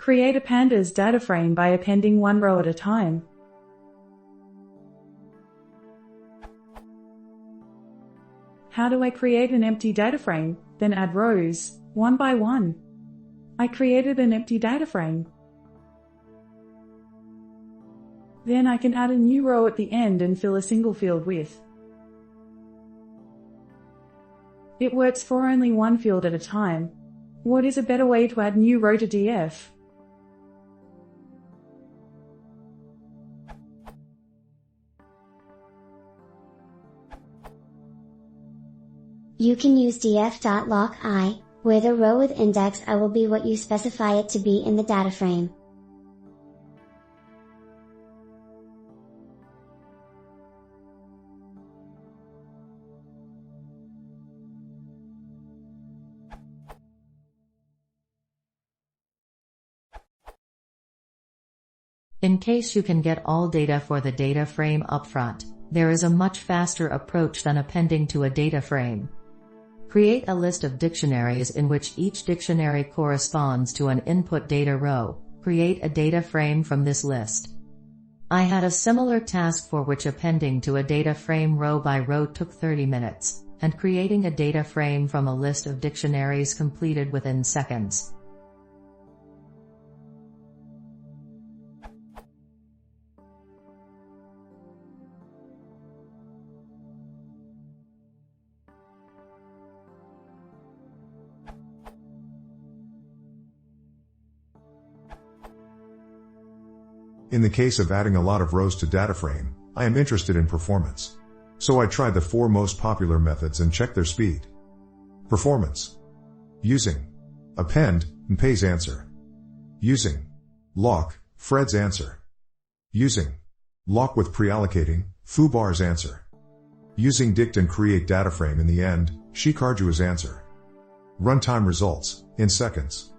Create a Pandas Dataframe by appending one row at a time. How do I create an empty dataframe, then add rows, one by one? I created an empty dataframe. Then I can add a new row at the end and fill a single field with. It works for only one field at a time. What is a better way to add new row to DF? You can use df.lock_i, where the row with index I will be what you specify it to be in the data frame. In case you can get all data for the data frame upfront, there is a much faster approach than appending to a data frame. Create a list of dictionaries in which each dictionary corresponds to an input data row. Create a data frame from this list. I had a similar task for which appending to a data frame row by row took 30 minutes, and creating a data frame from a list of dictionaries completed within seconds. In the case of adding a lot of rows to dataframe, I am interested in performance. So I tried the 4 most popular methods and checked their speed. Performance. Using append, Mpei's answer. Using lock, Fred's answer. Using lock with pre-allocating, Fubar's answer. Using dict and create dataframe in the end, Shikarju's answer. Runtime results, in seconds.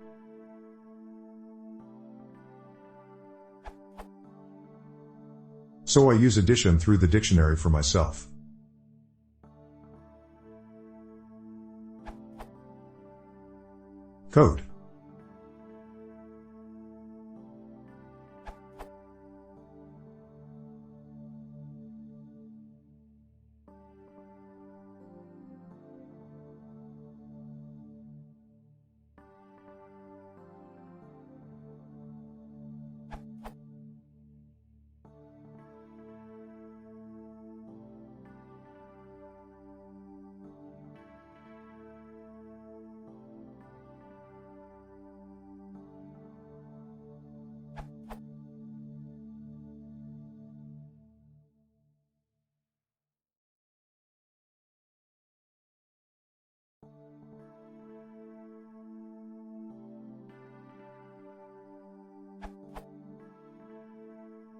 So I use addition through the dictionary for myself. Code.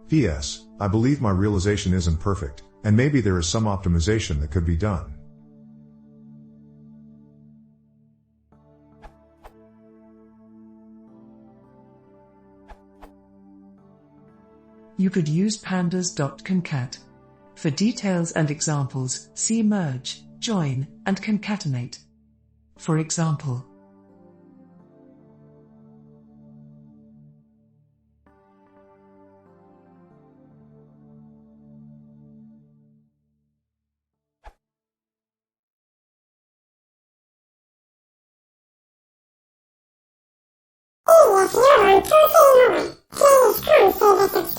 PS, I believe my realization isn't perfect, and maybe there is some optimization that could be done. You could use pandas.concat. For details and examples, see merge, join, and concatenate. For example, If you're on talking more, please come to the